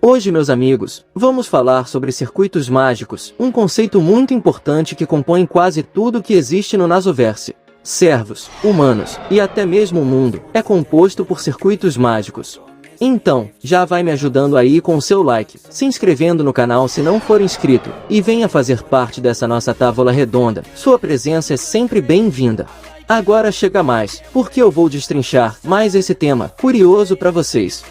Hoje, meus amigos, vamos falar sobre circuitos mágicos, um conceito muito importante que compõe quase tudo que existe no Nasoverse. Servos, humanos e até mesmo o mundo é composto por circuitos mágicos. Então, já vai me ajudando aí com o seu like, se inscrevendo no canal se não for inscrito, e venha fazer parte dessa nossa távola redonda. Sua presença é sempre bem-vinda. Agora chega mais, porque eu vou destrinchar mais esse tema curioso para vocês.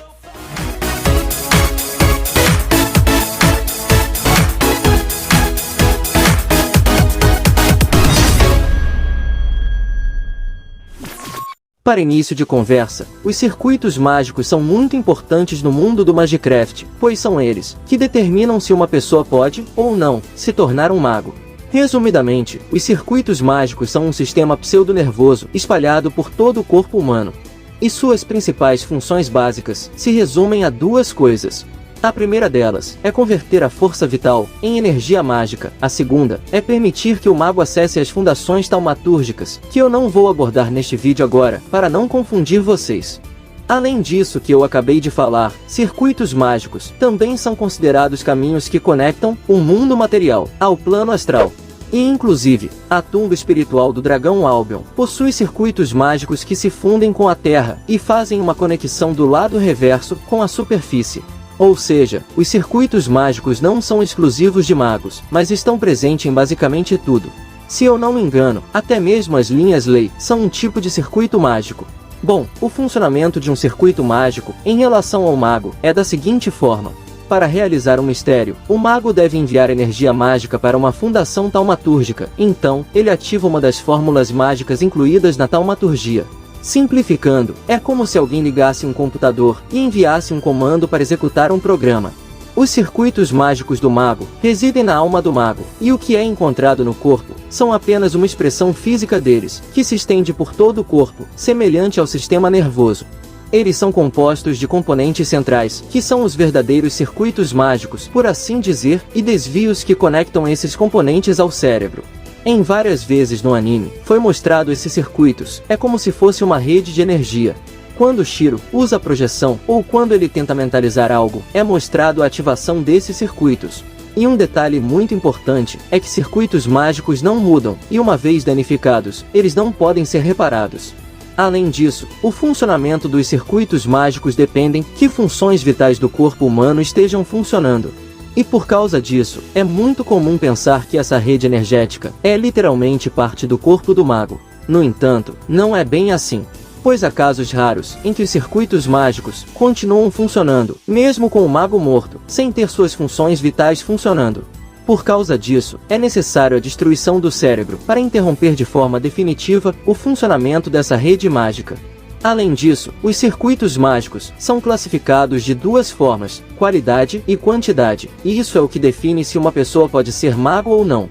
Para início de conversa, os circuitos mágicos são muito importantes no mundo do Magicraft, pois são eles que determinam se uma pessoa pode, ou não, se tornar um mago. Resumidamente, os circuitos mágicos são um sistema pseudo-nervoso espalhado por todo o corpo humano. E suas principais funções básicas se resumem a duas coisas. A primeira delas é converter a força vital em energia mágica. A segunda é permitir que o mago acesse as fundações taumatúrgicas, que eu não vou abordar neste vídeo agora, para não confundir vocês. Além disso que eu acabei de falar, circuitos mágicos também são considerados caminhos que conectam o mundo material ao plano astral. E inclusive, a tumba espiritual do dragão Albion possui circuitos mágicos que se fundem com a Terra e fazem uma conexão do lado reverso com a superfície. Ou seja, os circuitos mágicos não são exclusivos de magos, mas estão presentes em basicamente tudo. Se eu não me engano, até mesmo as linhas lei são um tipo de circuito mágico. Bom, o funcionamento de um circuito mágico em relação ao mago é da seguinte forma. Para realizar um mistério, o mago deve enviar energia mágica para uma fundação taumatúrgica, então, ele ativa uma das fórmulas mágicas incluídas na taumaturgia. Simplificando, é como se alguém ligasse um computador e enviasse um comando para executar um programa. Os circuitos mágicos do mago residem na alma do mago, e o que é encontrado no corpo são apenas uma expressão física deles, que se estende por todo o corpo, semelhante ao sistema nervoso. Eles são compostos de componentes centrais, que são os verdadeiros circuitos mágicos, por assim dizer, e desvios que conectam esses componentes ao cérebro. Em várias vezes no anime, foi mostrado esses circuitos, é como se fosse uma rede de energia. Quando Shiro usa a projeção, ou quando ele tenta mentalizar algo, é mostrado a ativação desses circuitos. E um detalhe muito importante, é que circuitos mágicos não mudam, e uma vez danificados, eles não podem ser reparados. Além disso, o funcionamento dos circuitos mágicos dependem que funções vitais do corpo humano estejam funcionando. E por causa disso, é muito comum pensar que essa rede energética é literalmente parte do corpo do mago. No entanto, não é bem assim. Pois há casos raros em que os circuitos mágicos continuam funcionando, mesmo com o mago morto, sem ter suas funções vitais funcionando. Por causa disso, é necessário a destruição do cérebro para interromper de forma definitiva o funcionamento dessa rede mágica. Além disso, os circuitos mágicos são classificados de duas formas, qualidade e quantidade, e isso é o que define se uma pessoa pode ser mago ou não.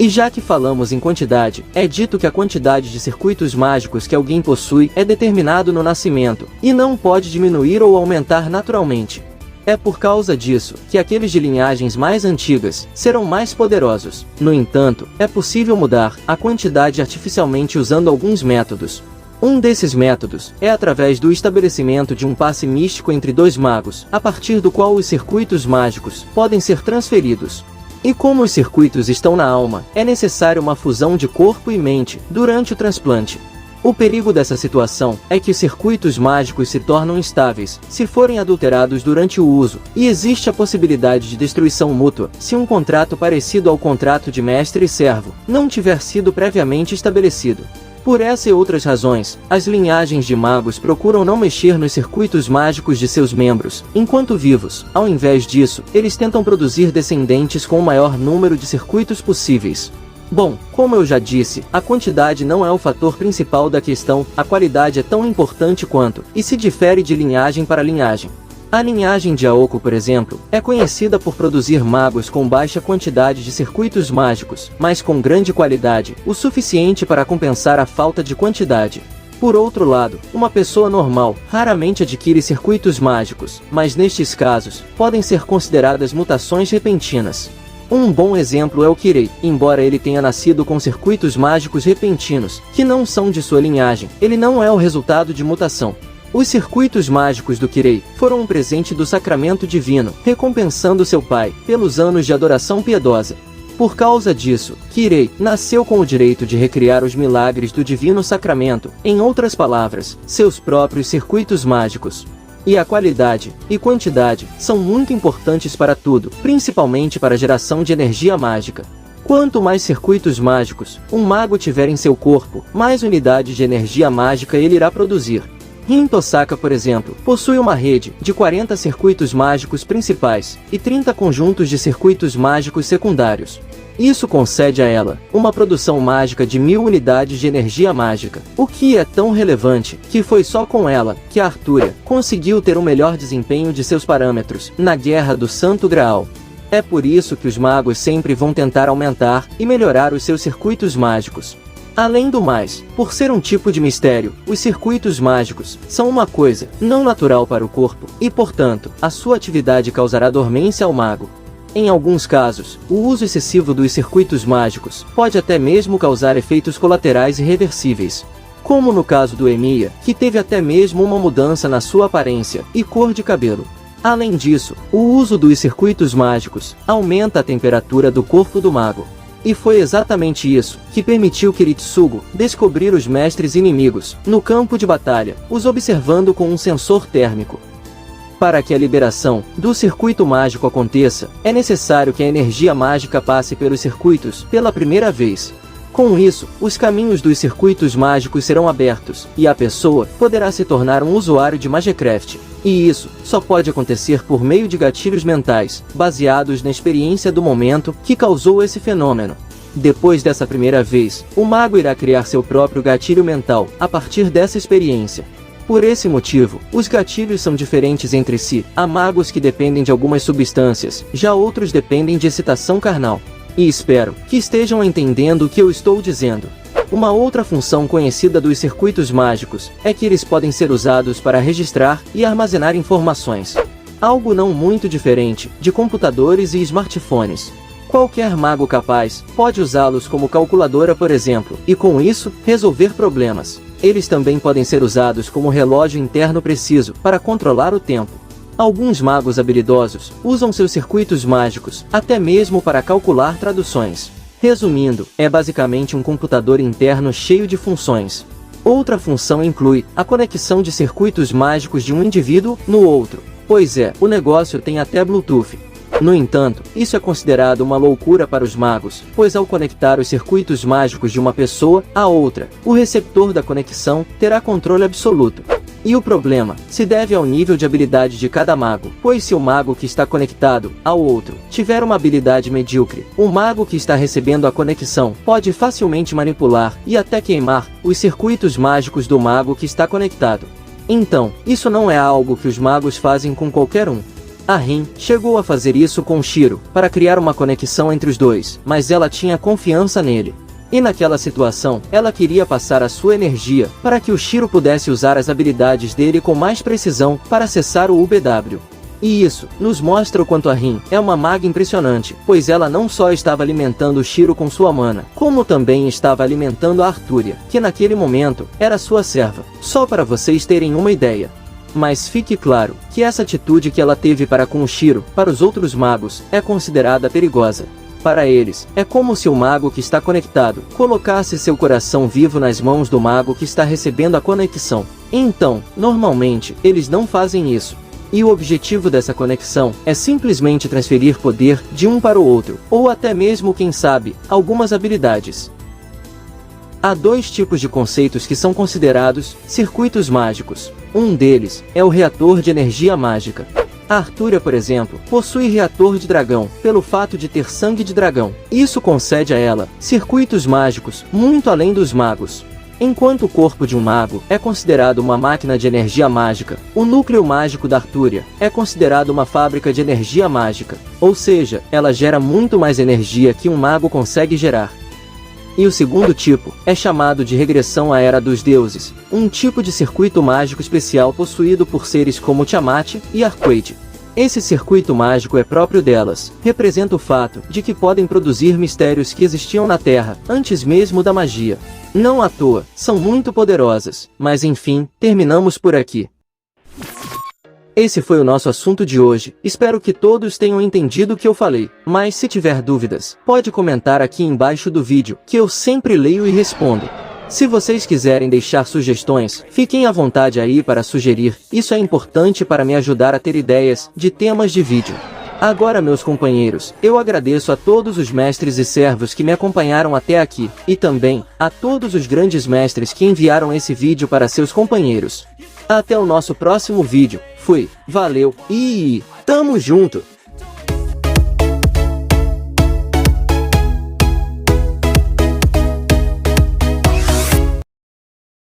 E já que falamos em quantidade, é dito que a quantidade de circuitos mágicos que alguém possui é determinado no nascimento, e não pode diminuir ou aumentar naturalmente. É por causa disso que aqueles de linhagens mais antigas serão mais poderosos. No entanto, é possível mudar a quantidade artificialmente usando alguns métodos. Um desses métodos é através do estabelecimento de um passe místico entre dois magos, a partir do qual os circuitos mágicos podem ser transferidos. E como os circuitos estão na alma, é necessário uma fusão de corpo e mente durante o transplante. O perigo dessa situação é que os circuitos mágicos se tornam instáveis se forem adulterados durante o uso, e existe a possibilidade de destruição mútua se um contrato parecido ao contrato de mestre e servo não tiver sido previamente estabelecido. Por essa e outras razões, as linhagens de magos procuram não mexer nos circuitos mágicos de seus membros, enquanto vivos. Ao invés disso, eles tentam produzir descendentes com o maior número de circuitos possíveis. Bom, como eu já disse, a quantidade não é o fator principal da questão, a qualidade é tão importante quanto, e se difere de linhagem para linhagem. A linhagem de Aoko, por exemplo, é conhecida por produzir magos com baixa quantidade de circuitos mágicos, mas com grande qualidade, o suficiente para compensar a falta de quantidade. Por outro lado, uma pessoa normal raramente adquire circuitos mágicos, mas nestes casos, podem ser consideradas mutações repentinas. Um bom exemplo é o Kirei, embora ele tenha nascido com circuitos mágicos repentinos, que não são de sua linhagem, ele não é o resultado de mutação. Os circuitos mágicos do Kirei foram um presente do sacramento divino, recompensando seu pai pelos anos de adoração piedosa. Por causa disso, Kirei nasceu com o direito de recriar os milagres do divino sacramento, em outras palavras, seus próprios circuitos mágicos. E a qualidade e quantidade são muito importantes para tudo, principalmente para a geração de energia mágica. Quanto mais circuitos mágicos um mago tiver em seu corpo, mais unidades de energia mágica ele irá produzir. Rin Tosaka, por exemplo, possui uma rede de 40 circuitos mágicos principais e 30 conjuntos de circuitos mágicos secundários. Isso concede a ela uma produção mágica de 1000 unidades de energia mágica, o que é tão relevante que foi só com ela que a Artúria conseguiu ter o melhor desempenho de seus parâmetros na Guerra do Santo Graal. É por isso que os magos sempre vão tentar aumentar e melhorar os seus circuitos mágicos. Além do mais, por ser um tipo de mistério, os circuitos mágicos são uma coisa não natural para o corpo, e portanto, a sua atividade causará dormência ao mago. Em alguns casos, o uso excessivo dos circuitos mágicos pode até mesmo causar efeitos colaterais irreversíveis. Como no caso do Emiya, que teve até mesmo uma mudança na sua aparência e cor de cabelo. Além disso, o uso dos circuitos mágicos aumenta a temperatura do corpo do mago. E foi exatamente isso que permitiu Kiritsugu descobrir os mestres inimigos no campo de batalha, os observando com um sensor térmico. Para que a liberação do circuito mágico aconteça, é necessário que a energia mágica passe pelos circuitos pela primeira vez. Com isso, os caminhos dos circuitos mágicos serão abertos, e a pessoa poderá se tornar um usuário de Magicraft. E isso só pode acontecer por meio de gatilhos mentais, baseados na experiência do momento que causou esse fenômeno. Depois dessa primeira vez, o mago irá criar seu próprio gatilho mental, a partir dessa experiência. Por esse motivo, os gatilhos são diferentes entre si. Há magos que dependem de algumas substâncias, já outros dependem de excitação carnal. E espero que estejam entendendo o que eu estou dizendo. Uma outra função conhecida dos circuitos mágicos é que eles podem ser usados para registrar e armazenar informações. Algo não muito diferente de computadores e smartphones. Qualquer mago capaz pode usá-los como calculadora, por exemplo, e com isso, resolver problemas. Eles também podem ser usados como relógio interno preciso para controlar o tempo. Alguns magos habilidosos usam seus circuitos mágicos até mesmo para calcular traduções. Resumindo, é basicamente um computador interno cheio de funções. Outra função inclui a conexão de circuitos mágicos de um indivíduo no outro. Pois é, o negócio tem até Bluetooth. No entanto, isso é considerado uma loucura para os magos, pois ao conectar os circuitos mágicos de uma pessoa a outra, o receptor da conexão terá controle absoluto. E o problema se deve ao nível de habilidade de cada mago, pois se o mago que está conectado ao outro tiver uma habilidade medíocre, o mago que está recebendo a conexão pode facilmente manipular e até queimar os circuitos mágicos do mago que está conectado. Então, isso não é algo que os magos fazem com qualquer um. A Rin chegou a fazer isso com Shiro, para criar uma conexão entre os dois, mas ela tinha confiança nele. E naquela situação, ela queria passar a sua energia, para que o Shiro pudesse usar as habilidades dele com mais precisão, para acessar o UBW. E isso nos mostra o quanto a Rin é uma maga impressionante, pois ela não só estava alimentando o Shiro com sua mana, como também estava alimentando a Artúria, que naquele momento, era sua serva. Só para vocês terem uma ideia. Mas fique claro, que essa atitude que ela teve para com o Shiro, para os outros magos, é considerada perigosa. Para eles, é como se o mago que está conectado colocasse seu coração vivo nas mãos do mago que está recebendo a conexão. Então, normalmente, eles não fazem isso. E o objetivo dessa conexão é simplesmente transferir poder de um para o outro, ou até mesmo, quem sabe, algumas habilidades. Há dois tipos de conceitos que são considerados circuitos mágicos. Um deles é o reator de energia mágica. A Artúria, por exemplo, possui reator de dragão, pelo fato de ter sangue de dragão. Isso concede a ela circuitos mágicos, muito além dos magos. Enquanto o corpo de um mago é considerado uma máquina de energia mágica, o núcleo mágico da Artúria é considerado uma fábrica de energia mágica. Ou seja, ela gera muito mais energia que um mago consegue gerar. E o segundo tipo é chamado de regressão à Era dos Deuses, um tipo de circuito mágico especial possuído por seres como Tiamat e Arquade. Esse circuito mágico é próprio delas, representa o fato de que podem produzir mistérios que existiam na Terra, antes mesmo da magia. Não à toa, são muito poderosas, mas enfim, terminamos por aqui. Esse foi o nosso assunto de hoje, espero que todos tenham entendido o que eu falei, mas se tiver dúvidas, pode comentar aqui embaixo do vídeo, que eu sempre leio e respondo. Se vocês quiserem deixar sugestões, fiquem à vontade aí para sugerir, isso é importante para me ajudar a ter ideias de temas de vídeo. Agora, meus companheiros, eu agradeço a todos os mestres e servos que me acompanharam até aqui, e também a todos os grandes mestres que enviaram esse vídeo para seus companheiros. Até o nosso próximo vídeo, fui, valeu e tamo junto!